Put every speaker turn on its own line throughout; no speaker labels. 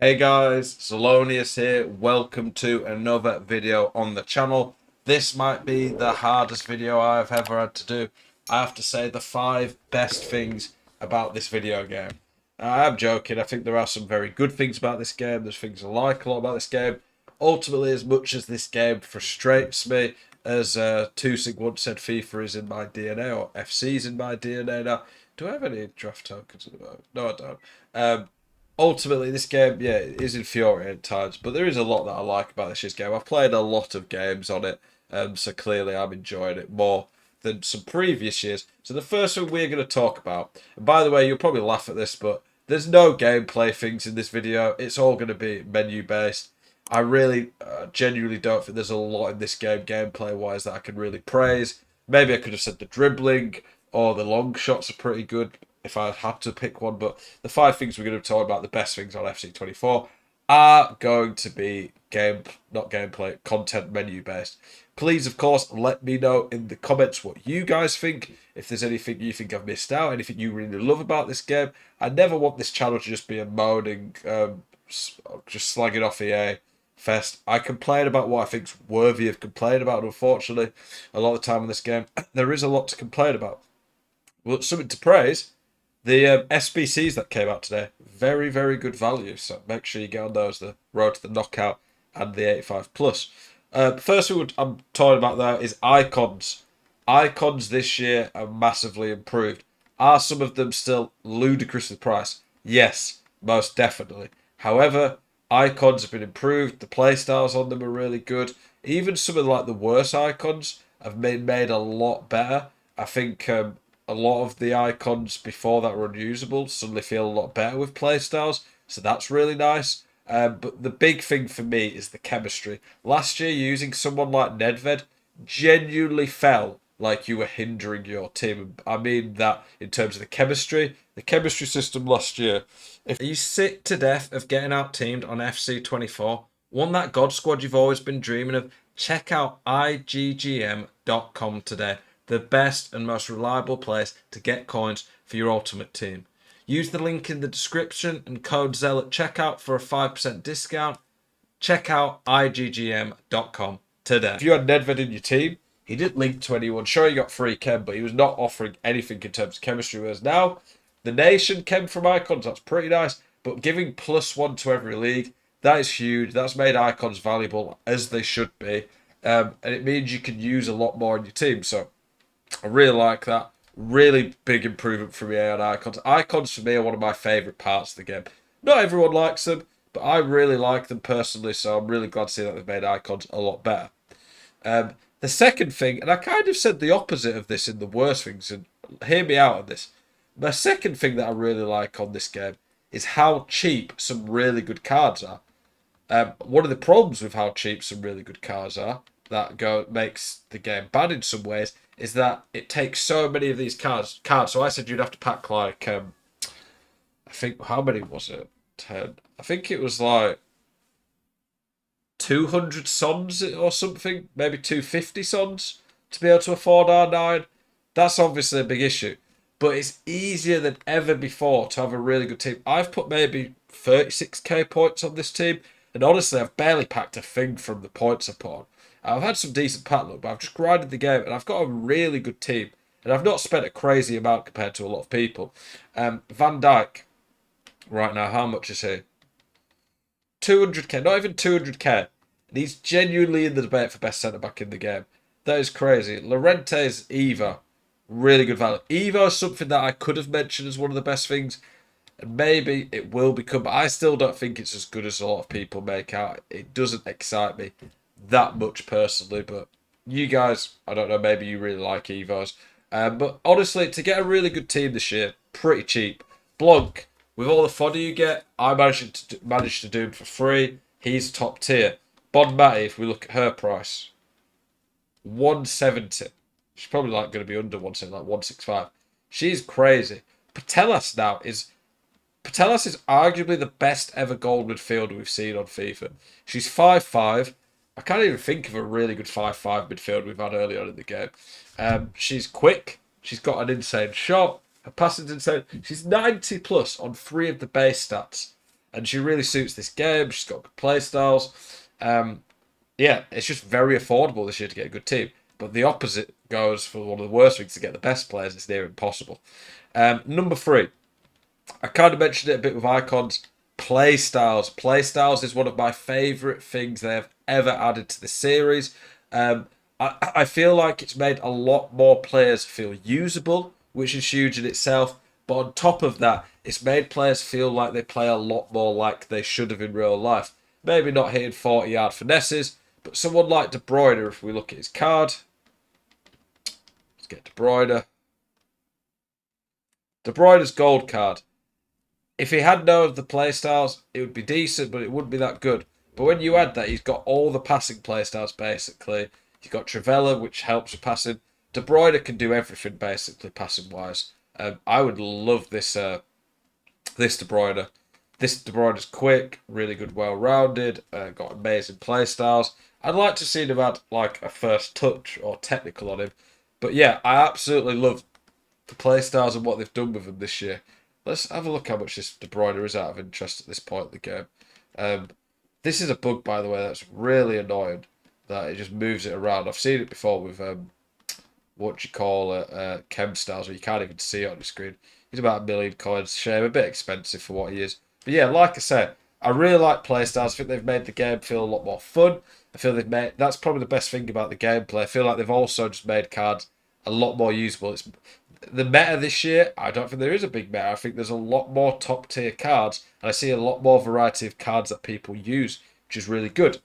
Hey guys, Zelonius here. Welcome to another video on the channel. This might be the hardest video I've ever had to do. I have to say the 5 best things about this video game. I'm joking. I think there are some very good things about this game. There's things I like a lot about this game. Ultimately, as much as this game frustrates me, as Tusig once said, FIFA is in my DNA, or FC is in my DNA now. Do I have any draft tokens at the moment? No, I don't. Ultimately, this game, yeah, is infuriating at times, but there is a lot that I like about this year's game. I've played a lot of games on it, so clearly I'm enjoying it more than some previous years. So the first one we're going to talk about, and by the way, you'll probably laugh at this, but there's no gameplay things in this video. It's all going to be menu based. I really, genuinely don't think there's a lot in this game, gameplay wise, that I can really praise. Maybe I could have said the dribbling or the long shots are pretty good if I had to pick one, but the 5 things we're going to talk about, the best things on FC24, are going to be not gameplay, content menu based. Please, of course, let me know in the comments what you guys think. If there's anything you think I've missed out, anything you really love about this game. I never want this channel to just be a moaning, just slagging off EA fest. I complain about what I think's worthy of complaining about. Unfortunately, a lot of the time in this game, there is a lot to complain about. Well, something to praise. The SBCs that came out today, very, very good value. So make sure you get on those. The Road to the Knockout and the 85 plus. First thing I'm talking about there is icons. Icons this year are massively improved. Are some of them still ludicrously priced? Yes, most definitely. However, icons have been improved. The playstyles on them are really good. Even some of the worst icons have been made a lot better. I think a lot of the icons before that were unusable suddenly feel a lot better with playstyles, so that's really nice. But the big thing for me is the chemistry. Last year, using someone like Nedved genuinely felt like you were hindering your team. I mean that in terms of the chemistry system last year. If you sick to death of getting out teamed on FC24, want that God squad you've always been dreaming of, check out iggm.com today, the best and most reliable place to get coins for your ultimate team. Use the link in the description and code ZEL at checkout for a 5% discount. Check out iggm.com today. If you had Nedved in your team, he didn't link to anyone. Sure, he got free chem, but he was not offering anything in terms of chemistry. Whereas now, the nation chem from icons, that's pretty nice. But giving +1 to every league, that is huge. That's made icons valuable, as they should be. And it means you can use a lot more in your team. So I really like that. Really big improvement from EA on icons. Icons for me are one of my favourite parts of the game. Not everyone likes them, but I really like them personally, so I'm really glad to see that they've made icons a lot better. The second thing, and I kind of said the opposite of this in the worst things, and hear me out on this. The second thing that I really like on this game is how cheap some really good cards are. One of the problems with how cheap some really good cars are makes the game bad in some ways is that it takes so many of these cards. So I said you'd have to pack like I think how many was it? 10. I think it was like 200 sons or something, maybe 250 sons to be able to afford R9. That's obviously a big issue, but it's easier than ever before to have a really good team. I've put maybe 36k points on this team, and honestly, I've barely packed a thing from the points I've put on. I've had some decent pack luck, but I've just grinded the game, and I've got a really good team, and I've not spent a crazy amount compared to a lot of people. Van Dijk, right now, how much is he? 200k, not even 200k. And he's genuinely in the debate for best centre back in the game. That is crazy. Llorente's Evo, really good value. Evo is something that I could have mentioned as one of the best things, and maybe it will become, but I still don't think it's as good as a lot of people make out. It doesn't excite me that much personally, but you guys, I don't know, maybe you really like Evos. But honestly, to get a really good team this year, pretty cheap. Blanc, with all the fodder you get, I managed to do him for free. He's top tier. Bon Matty, if we look at her price, 170. She's probably like going to be under 170, like 165. She's crazy. Patelas is arguably the best ever gold midfielder we've seen on FIFA. She's 5'5". I can't even think of a really good 5'5" midfielder we've had early on in the game. She's quick. She's got an insane shot. Her passing's insane. She's 90 plus on 3 of the base stats. and she really suits this game. She's got good play styles. Yeah, it's just very affordable this year to get a good team. But the opposite goes for one of the worst things to get the best players. It's near impossible. Number 3, I kind of mentioned it a bit with icons. Play styles. Play styles is one of my favourite things they have ever added to the series. I feel like it's made a lot more players feel usable, which is huge in itself. But on top of that, it's made players feel like they play a lot more like they should have in real life. Maybe not hitting 40-yard finesses, but someone like De Bruyne, if we look at his card, let's get De Bruyne. De Bruyne's gold card. If he had no of the play styles, it would be decent, but it wouldn't be that good. But when you add that, he's got all the passing play styles basically. He's got Trivella, which helps with passing. De Bruyne can do everything basically passing wise. I would love this De Bruyne. This De Bruyne is quick, really good, well-rounded, got amazing play styles. I'd like to see him add like a first touch or technical on him. But yeah, I absolutely love the play styles and what they've done with him this year. Let's have a look how much this De Bruyne is out of interest at this point in the game. This is a bug, by the way, that's really annoying. That it just moves it around. I've seen it before with what you call chem styles, where you can't even see it on the screen. He's about 1 million coins. Shame, a bit expensive for what he is. But yeah, like I said, I really like play styles. I think they've made the game feel a lot more fun. I feel they've made that's probably the best thing about the gameplay. I feel like they've also just made cards a lot more usable. It's the meta this year. I don't think there is a big meta. I think there's a lot more top tier cards, and I see a lot more variety of cards that people use, which is really good.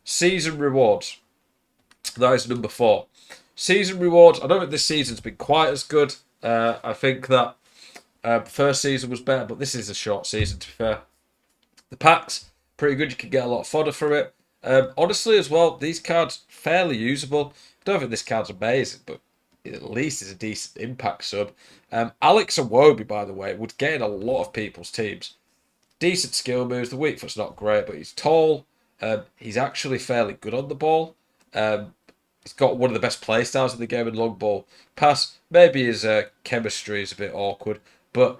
Season rewards. That is number 4. Season rewards. I don't think this season's been quite as good. I think that first season was better, but this is a short season, to be fair. The packs, pretty good. You can get a lot of fodder from it. Honestly, as well, these cards, fairly usable. I don't think this card's amazing, but at least it's a decent impact sub. Alex Iwobi, by the way, would get in a lot of people's teams. Decent skill moves. The weak foot's not great, but he's tall. He's actually fairly good on the ball. He's got one of the best play styles in the game in long ball pass. Maybe his chemistry is a bit awkward, but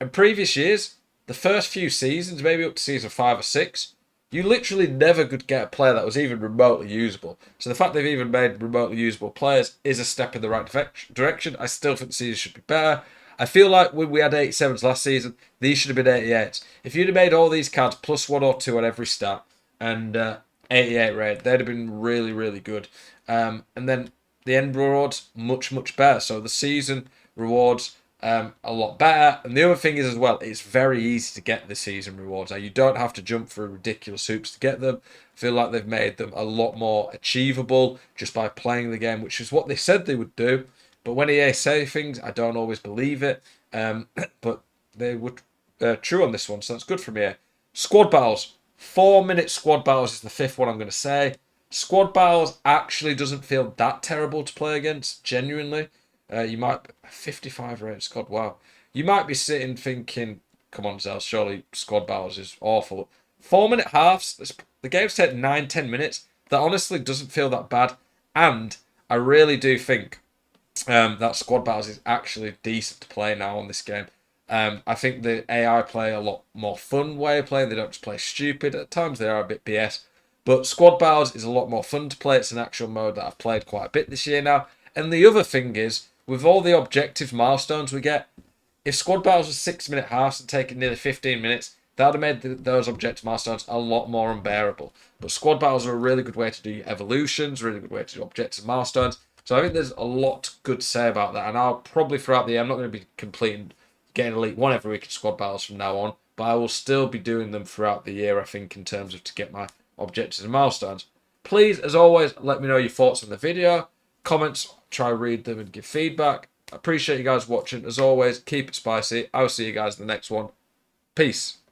in previous years, the first few seasons, maybe up to season 5 or 6, you literally never could get a player that was even remotely usable. So the fact they've even made remotely usable players is a step in the right direction. I still think the season should be better. I feel like when we had 87s last season, these should have been 88s. If you'd have made all these cards plus 1 or 2 on every stat and 88 rate, they'd have been really, really good. And then the end rewards, much, much better. So the season rewards, a lot better. And the other thing is as well, it's very easy to get the season rewards. Now, you don't have to jump through ridiculous hoops to get them. I feel like they've made them a lot more achievable just by playing the game, which is what they said they would do. But when EA say things, I don't always believe it. But they were true on this one, so that's good from EA. Squad battles. 4-minute squad battles is the 5th one I'm going to say. Squad battles actually doesn't feel that terrible to play against, genuinely. You might 55 rated squad. Wow, you might be sitting thinking, "Come on, Zel, surely squad battles is awful." 4-minute halves. The games take 9-10 minutes. That honestly doesn't feel that bad, and I really do think that squad battles is actually decent to play now on this game. I think the AI play a lot more fun way of playing. They don't just play stupid. At times they are a bit BS. But squad battles is a lot more fun to play. It's an actual mode that I've played quite a bit this year now. And the other thing is, with all the objective milestones we get, if squad battles was 6-minute halves and taking nearly 15 minutes, that would have made those objective milestones a lot more unbearable. But squad battles are a really good way to do evolutions, really good way to do objective milestones. So I think there's a lot good to say about that. And I'll probably throughout the year, I'm not going to be completing getting Elite 1 every week in squad battles from now on, but I will still be doing them throughout the year, I think, in terms of to get my objectives and milestones. Please, as always, let me know your thoughts on the video. Comments, try read them and give feedback. I appreciate you guys watching. As always, keep it spicy. I'll see you guys in the next one. Peace.